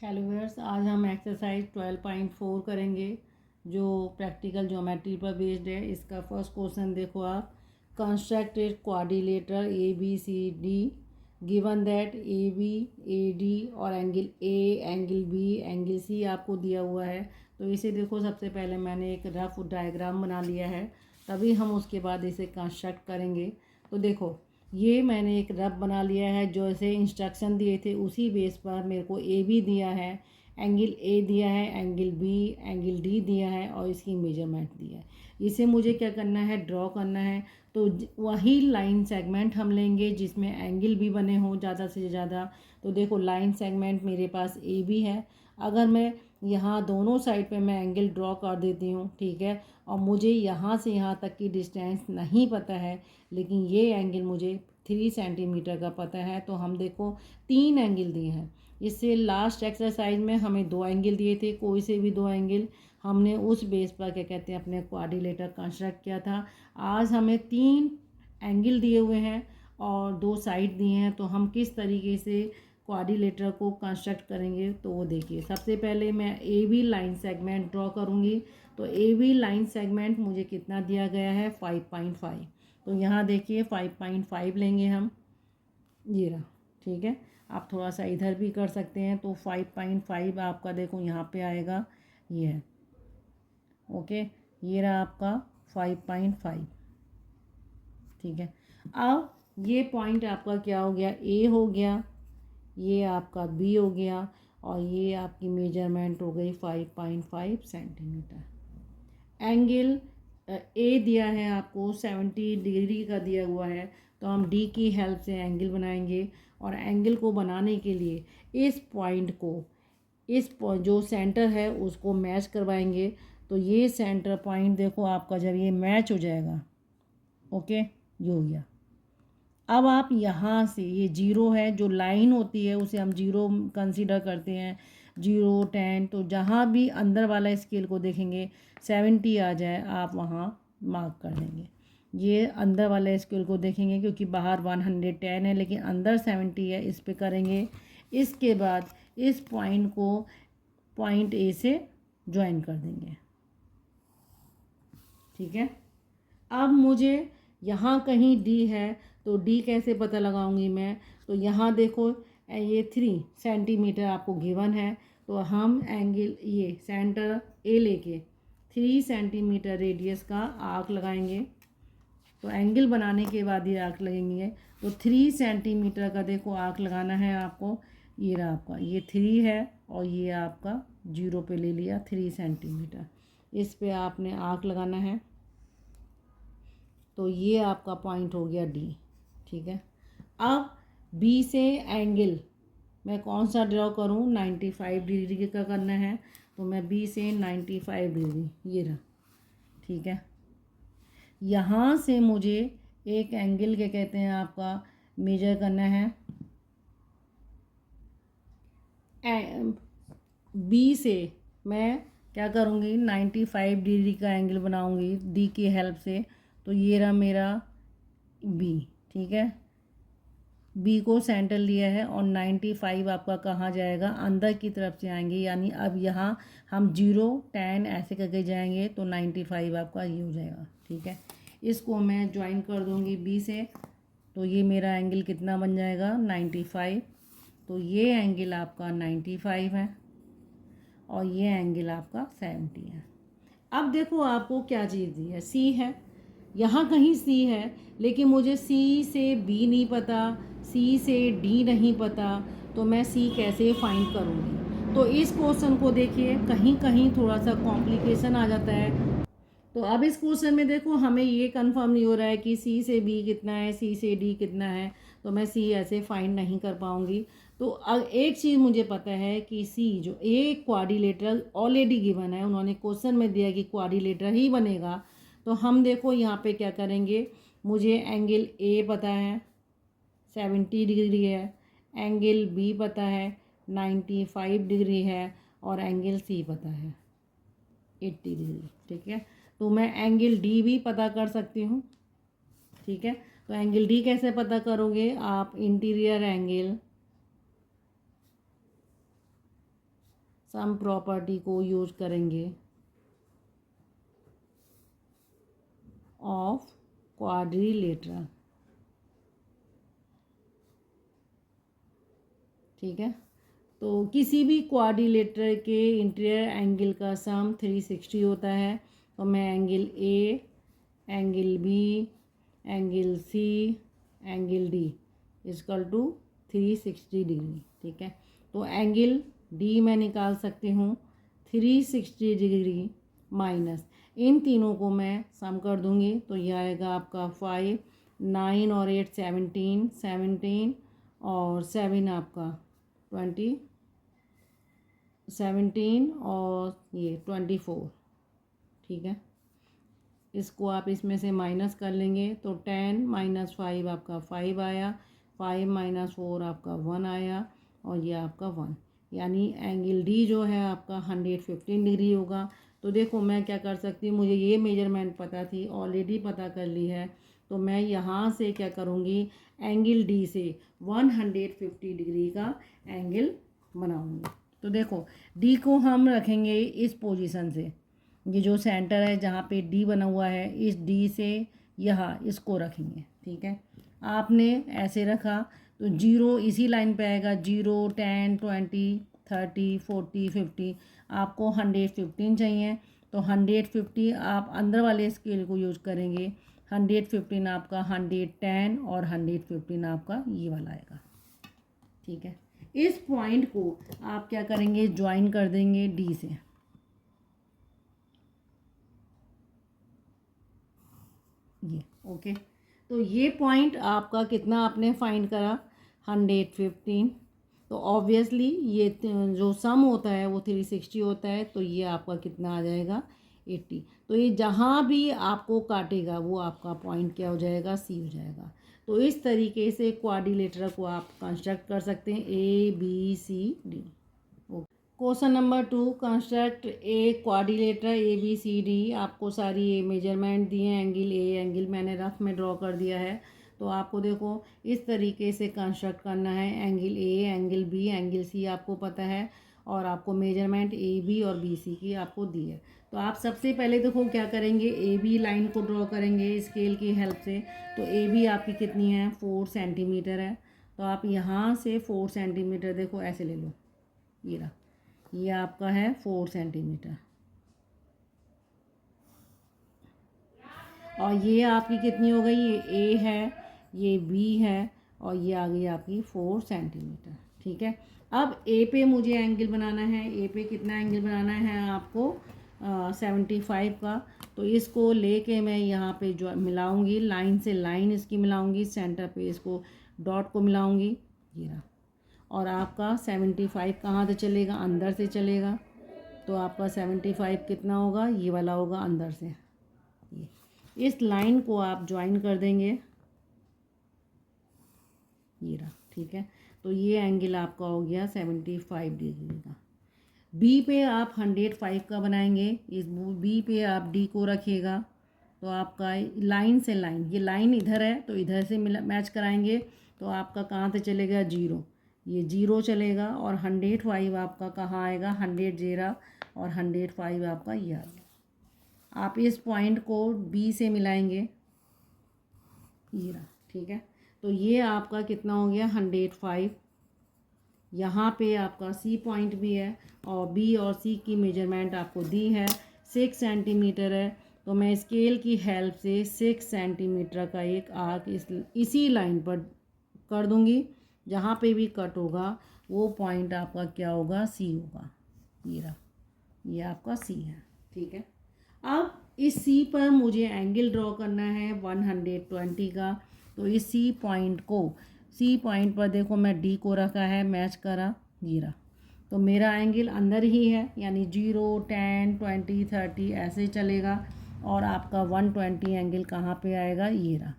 Hello viewers, आज हम exercise 12.4 करेंगे जो प्रैक्टिकल ज्योमेट्री पर बेस्ड है। इसका फर्स्ट क्वेश्चन देखो आप। Construct a quadrilateral A B C D given that A B A D और angle A angle B angle C आपको दिया हुआ है। तो इसे देखो, सबसे पहले मैंने एक रफ डायग्राम बना लिया है, तभी हम उसके बाद इसे कंस्ट्रक्ट करेंगे। तो देखो, ये मैंने एक रफ बना लिया है, जो ऐसे इंस्ट्रक्शन दिए थे उसी बेस पर मेरे को ए बी दिया है, एंगल ए दिया है, एंगल बी एंगल डी दिया है और इसकी मेजरमेंट दिया है। इसे मुझे क्या करना है, ड्रॉ करना है। तो वही लाइन सेगमेंट हम लेंगे जिसमें एंगल भी बने हों ज़्यादा से ज़्यादा। तो देखो, लाइन सेगमेंट मेरे पास ए बी है। अगर मैं यहाँ दोनों साइड पे मैं एंगल ड्रॉ कर देती हूँ, ठीक है, और मुझे यहाँ से यहाँ तक की डिस्टेंस नहीं पता है, लेकिन ये एंगल मुझे 3 सेंटीमीटर का पता है। तो हम देखो 3 एंगल दिए हैं। इससे लास्ट एक्सरसाइज में हमें 2 एंगल दिए थे, कोई से भी 2 एंगल हमने उस बेस पर क्या कहते हैं अपने क्वाड्रिलेटर कंस्ट्रक्ट किया था। आज हमें 3 एंगल दिए हुए हैं और 2 साइड दिए हैं। तो हम किस तरीके से क्वाड्रिलेटर को कंस्ट्रक्ट करेंगे, तो वो देखिए। सबसे पहले मैं A B line segment draw करूँगी। तो ए बी लाइन सेगमेंट मुझे कितना दिया गया है, 5.5। तो यहाँ देखिए 5.5 लेंगे हम, ये रहा, ठीक है। आप थोड़ा सा इधर भी कर सकते हैं। तो 5.5 आपका देखो यहाँ पे आएगा, ये है, ओके। ये रहा आपका 5.5, ठीक है। अब ये पॉइंट आपका क्या हो गया, ए हो गया, ये आपका बी हो गया और ये आपकी मेजरमेंट हो गई 5.5 सेंटीमीटर। एंगल ए दिया है आपको 70 डिग्री का दिया हुआ है। तो हम डी की हेल्प से एंगल बनाएंगे और एंगल को बनाने के लिए इस पॉइंट को, जो सेंटर है उसको मैच करवाएंगे। तो ये सेंटर पॉइंट देखो आपका, जब ये मैच हो जाएगा, ओके, ये हो गया। अब आप यहाँ से, ये जीरो है, जो लाइन होती है उसे हम जीरो कंसीडर करते हैं, 0, 10। तो जहाँ भी अंदर वाला स्केल को देखेंगे 70 आ जाए, आप वहाँ मार्क कर देंगे। ये अंदर वाले स्केल को देखेंगे क्योंकि बाहर 110 है लेकिन अंदर 70 है, इस पे करेंगे। इसके बाद इस पॉइंट को पॉइंट ए से ज्वाइन कर देंगे, ठीक है। अब मुझे यहाँ कहीं डी है, तो डी कैसे पता लगाऊंगी मैं। तो यहाँ देखो, ये 3 सेंटीमीटर आपको गिवन है। तो हम एंगल, ये सेंटर ए लेके 3 सेंटीमीटर रेडियस का आर्क लगाएंगे। तो एंगल बनाने के बाद ये आर्क लगेंगे। तो 3 सेंटीमीटर का देखो आर्क लगाना है आपको। ये रहा आपका, ये 3 है और ये आपका 0 पे ले लिया 3 सेंटीमीटर। इस पे आपने आर्क लगाना है। तो ये आपका पॉइंट हो गया डी, ठीक है। अब बी से एंगल मैं कौन सा ड्रॉ करूँ, 95 डिग्री का करना है। तो मैं बी से 95 डिग्री, ये रहा, ठीक है। यहाँ से मुझे एक एंगल क्या कहते हैं आपका मेजर करना है। बी से मैं क्या करूँगी, 95 डिग्री का एंगल बनाऊँगी डी की हेल्प से। तो ये रहा मेरा बी, ठीक है। बी को सेंटर लिया है और 95 आपका कहाँ जाएगा, अंदर की तरफ से आएंगे। यानी अब यहाँ हम 0, 10 ऐसे करके जाएंगे तो 95 आपका ये हो जाएगा, ठीक है। इसको मैं ज्वाइन कर दूँगी बी से। तो ये मेरा एंगल कितना बन जाएगा, 95। तो ये एंगल आपका 95 है और ये एंगल आपका 70 है। अब देखो आपको क्या चीज़ दी है, सी है, यहाँ कहीं सी है, लेकिन मुझे सी से बी नहीं पता, सी से डी नहीं पता। तो मैं सी कैसे फाइंड करूँगी। तो इस क्वेश्चन को देखिए, कहीं कहीं थोड़ा सा कॉम्प्लिकेशन आ जाता है। तो अब इस क्वेश्चन में देखो, हमें ये कंफर्म नहीं हो रहा है कि सी से बी कितना है, सी से डी कितना है। तो मैं सी ऐसे फाइंड नहीं कर पाऊँगी। तो एक चीज़ मुझे पता है कि सी जो एक क्वाड्रिलेटरल ऑलरेडी गिवन है, उन्होंने क्वेश्चन में दिया कि क्वाड्रिलेटर ही बनेगा। तो हम देखो यहाँ पे क्या करेंगे, मुझे एंगल ए पता है 70 डिग्री है, एंगल बी पता है 95 डिग्री है और एंगल सी पता है 80 डिग्री, ठीक है। तो मैं एंगल डी भी पता कर सकती हूँ, ठीक है। तो एंगल डी कैसे पता करोगे आप, इंटीरियर एंगल सम प्रॉपर्टी को यूज करेंगे ऑफ क्वाड्रिलेटरल। ठीक है, तो किसी भी क्वाड्रिलेटरल के इंटीरियर एंगल का सम 360 होता है। तो मैं angle A, angle B, angle C, angle D equal to 360 degree. ठीक है, तो एंगल डी मैं निकाल सकती हूँ 360 डिग्री माइनस इन तीनों को मैं सम कर दूँगी तो यह आएगा आपका 5, 9 और 8 17, 17 और 7 आपका 20, 17 और ये 24। ठीक है, इसको आप इसमें से माइनस कर लेंगे तो 10 माइनस 5 आपका 5 आया, 5 माइनस 4 आपका 1 आया और ये आपका 1, यानी एंगल डी जो है आपका 115 डिग्री होगा। तो देखो मैं क्या कर सकती हूँ, मुझे ये मेजरमेंट पता थी, ऑलरेडी पता कर ली है, तो मैं यहाँ से क्या करूँगी, एंगल डी से 150 डिग्री का एंगल बनाऊँगी। तो देखो डी को हम रखेंगे इस पोजीशन से, ये जो सेंटर है जहाँ पे डी बना हुआ है, इस डी से यहाँ इसको रखेंगे। ठीक है, आपने ऐसे रखा तो 0 इसी लाइन पे आएगा, 0, 10, 20, 30, 40, 50। आपको 115 चाहिए तो 150 आप अंदर वाले स्केल को यूज करेंगे, 115 आपका 110 और 115 आपका ये वाला आएगा। ठीक है, इस पॉइंट को आप क्या करेंगे, ज्वाइन कर देंगे डी से। ये ओके, तो ये पॉइंट आपका कितना आपने फाइंड करा, 115। तो ऑब्वियसली ये जो सम होता है वो 360 होता है, तो ये आपका कितना आ जाएगा, 80। तो ये जहाँ भी आपको काटेगा वो आपका पॉइंट क्या हो जाएगा, सी हो जाएगा। तो इस तरीके से क्वाड्रिलेटरल को आप कंस्ट्रक्ट कर सकते हैं, A B C D. Question number 2, construct a quadrilateral A B C D. आपको सारी ये मेजरमेंट दिए हैं, एंगल ए, एंगल मैंने रफ में ड्रॉ कर दिया है। तो आपको देखो इस तरीके से कंस्ट्रक्ट करना है, angle A, angle B, angle C आपको पता है, और आपको मेजरमेंट ए बी और बी सी की आपको दी है। तो आप सबसे पहले देखो क्या करेंगे, ए बी लाइन को ड्रॉ करेंगे स्केल की हेल्प से। तो ए बी आपकी कितनी है, 4 सेंटीमीटर है। तो आप यहाँ से 4 सेंटीमीटर देखो ऐसे ले लो, ये रहा, ये आपका है 4 सेंटीमीटर, और ये आपकी कितनी हो गई, ये ए है, ये बी है, और ये आ गई आपकी 4 सेंटीमीटर। ठीक है, अब ए पे मुझे एंगल बनाना है, ए पे कितना एंगल बनाना है आपको, 75 का। तो इसको लेके मैं यहाँ पे जो मिलाऊंगी, लाइन से लाइन इसकी मिलाऊंगी, सेंटर पे इसको डॉट को मिलाऊंगी, ये रहा। और आपका 75 कहाँ से चलेगा, अंदर से चलेगा। तो आपका 75 कितना होगा, ये वाला होगा अंदर से। ये इस लाइन को आप ज्वाइन कर देंगे, ये रहा। ठीक है, तो ये एंगल आपका हो गया 75 डिग्री का। बी पे आप 105 का बनाएंगे, इस बी पे आप डी को रखिएगा। तो आपका लाइन से लाइन, ये लाइन इधर है तो इधर से मैच कराएंगे, तो आपका कहाँ से चलेगा, 0, ये 0 चलेगा, और 105 आपका कहाँ आएगा, 100 जेरा, और 105 आपका ये आ गया। आप इस पॉइंट को बी से मिलाएंगे, ये रहा। ठीक है, तो ये आपका कितना हो गया, 105। यहाँ पे आपका सी पॉइंट भी है, और बी और सी की मेजरमेंट आपको दी है, 6 सेंटीमीटर है। तो मैं स्केल की हेल्प से 6 सेंटीमीटर का एक आर्क इसी लाइन पर कर दूँगी। जहाँ पे भी कट होगा वो पॉइंट आपका क्या होगा, सी होगा। ये रहा, ये आपका सी है। ठीक है, अब इस सी पर मुझे एंगल ड्रॉ करना है 120 का। तो इस सी पॉइंट पर देखो मैं डी को रखा है, मैच करा, ये रहा। तो मेरा एंगल अंदर ही है, यानी 0, 10, 20, 30 ऐसे चलेगा, और आपका 120 एंगल कहाँ पे आएगा, ये रहा।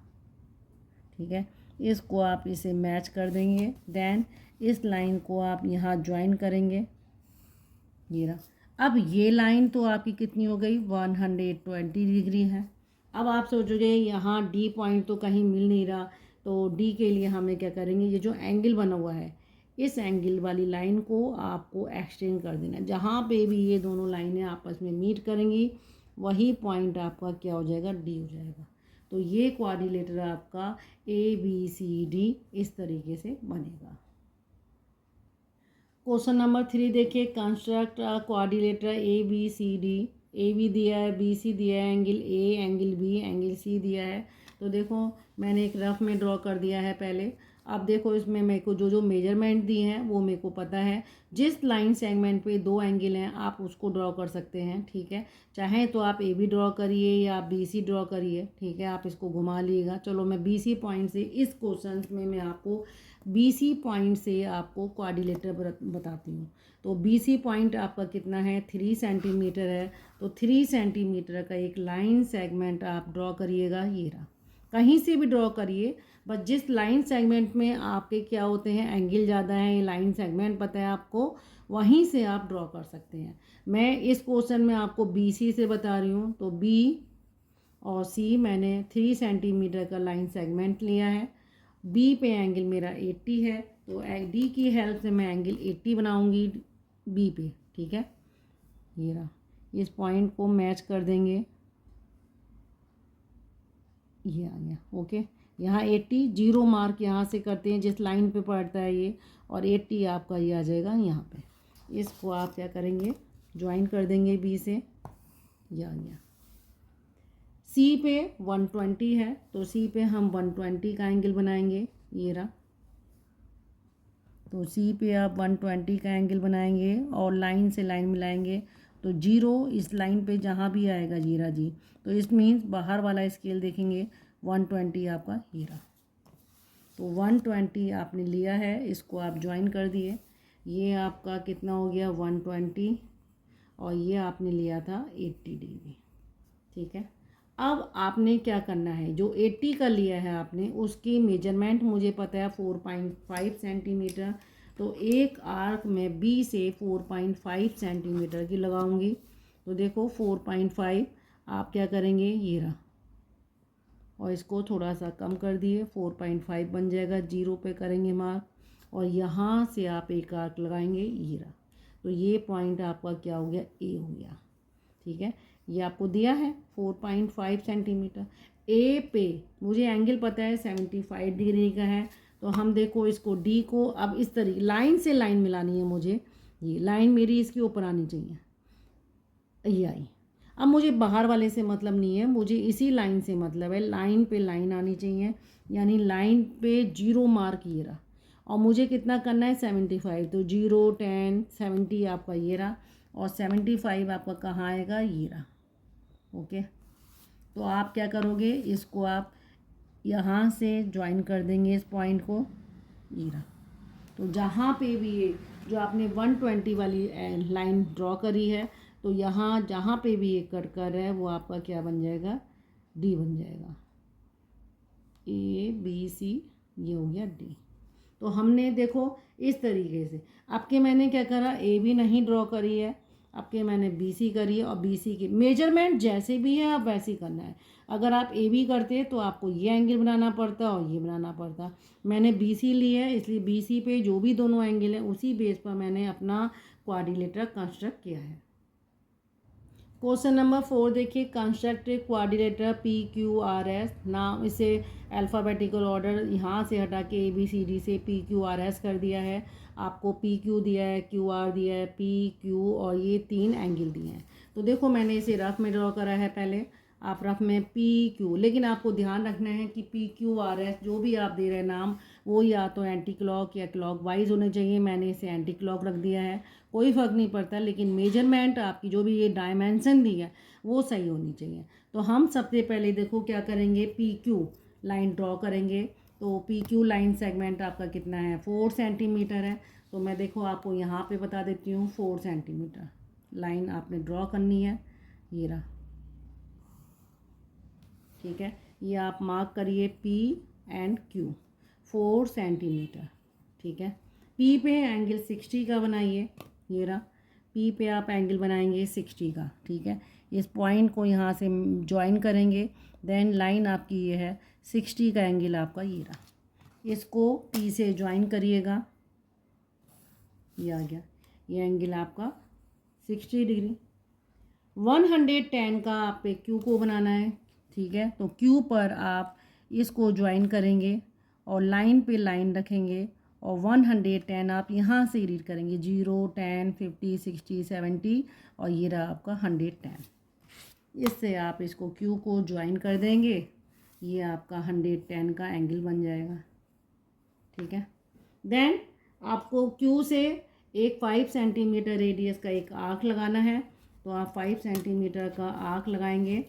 ठीक है, इसको आप इसे मैच कर देंगे, देन इस लाइन को आप यहाँ ज्वाइन करेंगे, ये रहा। अब ये लाइन तो आपकी कितनी हो गई, 120 डिग्री है। अब आप सोचोगे यहाँ डी पॉइंट तो कहीं मिल नहीं रहा, तो डी के लिए हमें क्या करेंगे, ये जो एंगल बना हुआ है इस एंगल वाली लाइन को आपको एक्सटेंड कर देना है। जहाँ पे भी ये दोनों लाइनें आपस में मीट करेंगी वही पॉइंट आपका क्या हो जाएगा, डी हो जाएगा। तो ये क्वाड्रिलेटरल आपका ABCD इस तरीके से बनेगा। क्वेश्चन नंबर 3 देखिए, कंस्ट्रक्ट क्वाड्रिलेटरल ABCD। AB दिया है, BC दिया है, angle A, angle B, angle C दिया है। तो देखो मैंने एक रफ में ड्रॉ कर दिया है पहले। अब देखो इसमें मेरे को जो जो मेजरमेंट दिए हैं वो मेरे को पता है। जिस लाइन सेगमेंट पे दो एंगल हैं आप उसको ड्रॉ कर सकते हैं, ठीक है। चाहे तो आप AB ड्रॉ करिए या आप BC ड्रॉ करिए, ठीक है। आप इसको घुमा लीजिएगा। चलो मैं BC पॉइंट से इस क्वेश्चन में मैं आपको BC पॉइंट से आपको क्वाड्रिलेटर बताती हूँ। तो BC पॉइंट आपका कितना है, 3 सेंटीमीटर है। तो 3 सेंटीमीटर का एक लाइन सेगमेंट आप ड्रॉ करिएगा। ये रहा, कहीं से भी ड्रॉ करिए, बस जिस लाइन सेगमेंट में आपके क्या होते हैं, एंगल ज़्यादा है, ये लाइन सेगमेंट पता है आपको, वहीं से आप ड्रॉ कर सकते हैं। मैं इस क्वेश्चन में आपको BC से बता रही हूँ। तो B और C मैंने 3 सेंटीमीटर का लाइन सेगमेंट लिया है। B पे एंगल मेरा 80 है, तो D की हेल्प से मैं एंगल 80 बनाऊंगी B पे, ठीक है। ये रहा, इस पॉइंट को मैच कर देंगे, ये आ गया, ओके। यहाँ 80 जीरो मार्क यहाँ से करते हैं जिस लाइन पे पड़ता है ये, और 80 आपका ये आ जाएगा यहाँ पे। इसको आप क्या करेंगे, ज्वाइन कर देंगे B से, ये आ गया। C पे 120 है, तो C पे हम 120 का एंगल बनाएंगे, ये रहा। तो C पे आप 120 का एंगल बनाएंगे और लाइन से लाइन मिलाएंगे। तो जीरो इस लाइन पे जहाँ भी आएगा जीरा जी, तो इस मीन्स बाहर वाला स्केल देखेंगे 120 आपका हीरा। तो 120 आपने लिया है, इसको आप ज्वाइन कर दिए। ये आपका कितना हो गया 120, और ये आपने लिया था 80 डिग्री, ठीक है। अब आपने क्या करना है, जो 80 का लिया है आपने उसकी मेजरमेंट मुझे पता है 4.5 सेंटीमीटर। तो एक आर्क में B से 4.5 सेंटीमीटर की लगाऊंगी। तो देखो 4.5 आप क्या करेंगे, ये रहा, और इसको थोड़ा सा कम कर दिए, 4.5 बन जाएगा। जीरो पे करेंगे मार्क, और यहाँ से आप एक आर्क लगाएंगे, ये रहा। तो ये पॉइंट आपका क्या हो गया, A हो गया, ठीक है। ये आपको दिया है 4.5 सेंटीमीटर। A पे मुझे एंगल पता है 75 डिग्री का है। तो हम देखो इसको D को अब इस तरीके लाइन से लाइन मिलानी है मुझे। ये लाइन मेरी इसके ऊपर आनी चाहिए, ये आई। अब मुझे बाहर वाले से मतलब नहीं है, मुझे इसी लाइन से मतलब है, लाइन पे लाइन आनी चाहिए, यानी लाइन पे जीरो मार्क ये रहा। और मुझे कितना करना है 75, तो 0 10 70 आपका ये रहा, और 75 आपका कहाँ आएगा, ये रहा, ओके। तो आप क्या करोगे, इसको आप यहाँ से ज्वाइन कर देंगे इस पॉइंट को, ये रहा। तो जहाँ पे भी ये जो आपने 120 वाली लाइन ड्रॉ करी है, तो यहाँ जहाँ पे भी ये कट कर रहा है वो आपका क्या बन जाएगा, D बन जाएगा। ABC ये हो गया D। तो हमने देखो इस तरीके से आपके मैंने क्या करा, AB नहीं ड्रॉ करी है, आपके मैंने BC करी है, और BC की मेजरमेंट जैसे भी है आप वैसे ही करना है। अगर आप AB करते तो आपको ये एंगल बनाना पड़ता और ये बनाना पड़ता। मैंने BC ली है, इसलिए BC पे जो भी दोनों एंगल हैं उसी बेस पर मैंने अपना क्वाड्रिलेटर कंस्ट्रक्ट किया है। क्वेश्चन नंबर 4 देखिए, कंस्ट्रक्ट क्वाड्रिलेटर PQRS। नाम इसे अल्फ़ाबेटिकल ऑर्डर यहाँ से हटा के ABCD से PQRS कर दिया है। आपको PQ दिया है, QR दिया है, PQ, और ये 3 एंगल दिए हैं। तो देखो मैंने इसे रफ में ड्रॉ करा है पहले, आप रफ में PQ, लेकिन आपको ध्यान रखना है कि PQRS जो भी आप दे रहे हैं नाम, वो या तो एंटी क्लॉक या क्लॉक वाइज होने चाहिए। मैंने इसे एंटी क्लॉक रख दिया है, कोई फ़र्क नहीं पड़ता, लेकिन मेजरमेंट आपकी जो भी ये डायमेंशन दी है वो सही होनी चाहिए। तो हम सबसे पहले देखो क्या करेंगे, PQ लाइन ड्रॉ करेंगे। तो PQ लाइन सेगमेंट आपका कितना है, 4 सेंटीमीटर है। तो मैं देखो आपको यहाँ पे बता देती हूँ, 4 सेंटीमीटर लाइन आपने ड्रॉ करनी है, ये रहा, ठीक है। ये आप मार्क करिए P एंड Q, 4 सेंटीमीटर, ठीक है। P पे एंगल 60 का बनाइए, ये रहा। P पे आप एंगल बनाएंगे 60 का, ठीक है। इस पॉइंट को यहाँ से ज्वाइन करेंगे, देन लाइन आपकी ये है 60 का एंगल आपका ये रहा। इसको P से ज्वाइन करिएगा, ये आ गया, ये एंगल आपका 60 डिग्री। 110 का आप पे क्यू को बनाना है, ठीक है। तो क्यू पर आप इसको ज्वाइन करेंगे और लाइन पे लाइन रखेंगे और 110 आप यहाँ से रीड करेंगे, 0 10 50 60 70 और ये रहा आपका 110। इससे आप इसको क्यू को ज्वाइन कर देंगे, ये आपका 110 का एंगल बन जाएगा, ठीक है। देन आपको क्यू से एक 5 सेंटीमीटर रेडियस का एक आर्क लगाना है। तो आप 5 सेंटीमीटर का आर्क लगाएंगे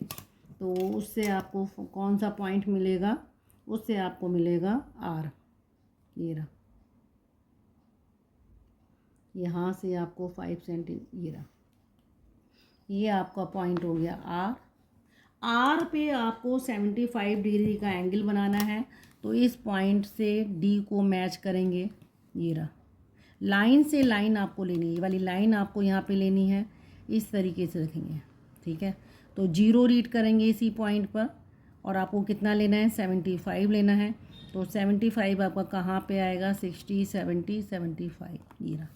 तो उससे आपको कौन सा पॉइंट मिलेगा, उससे आपको मिलेगा आर, ये रहा, यहाँ से आपको 5 सेंटीमीटर, ये रहा, ये आपका पॉइंट हो गया आर। आर पे आपको 75 डिग्री का एंगल बनाना है। तो इस पॉइंट से डी को मैच करेंगे, ये रहा, लाइन से लाइन आपको लेनी है, ये वाली लाइन आपको यहाँ पे लेनी है, इस तरीके से रखेंगे, ठीक है। तो 0 रीड करेंगे इसी पॉइंट पर और आपको कितना लेना है, 75 लेना है। तो 75 आपका कहाँ पे आएगा, 60 70 75, ये रहा।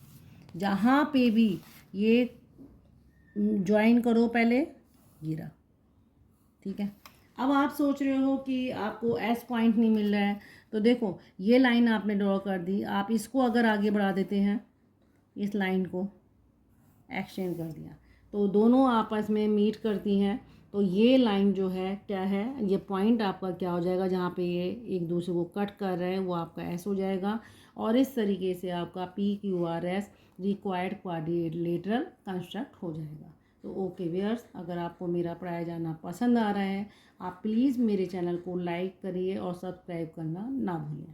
जहाँ पे भी ये ज्वाइन करो पहले, ये रहा, ठीक है। अब आप सोच रहे हो कि आपको एस पॉइंट नहीं मिल रहा है, तो देखो ये लाइन आपने ड्रॉ कर दी, आप इसको अगर आगे बढ़ा देते हैं, इस लाइन को एक्सचेंज कर दिया तो दोनों आपस में मीट करती हैं। तो ये लाइन जो है क्या है, ये पॉइंट आपका क्या हो जाएगा, जहाँ पे ये एक दूसरे को कट कर रहे हैं वो आपका एस हो जाएगा। और इस तरीके से आपका P Q R S required quadrilateral construct हो जाएगा। तो ओके व्यूअर्स, अगर आपको मेरा पढ़ाया जाना पसंद आ रहा है, आप प्लीज़ मेरे चैनल को लाइक करिए और सब्सक्राइब करना ना भूलें।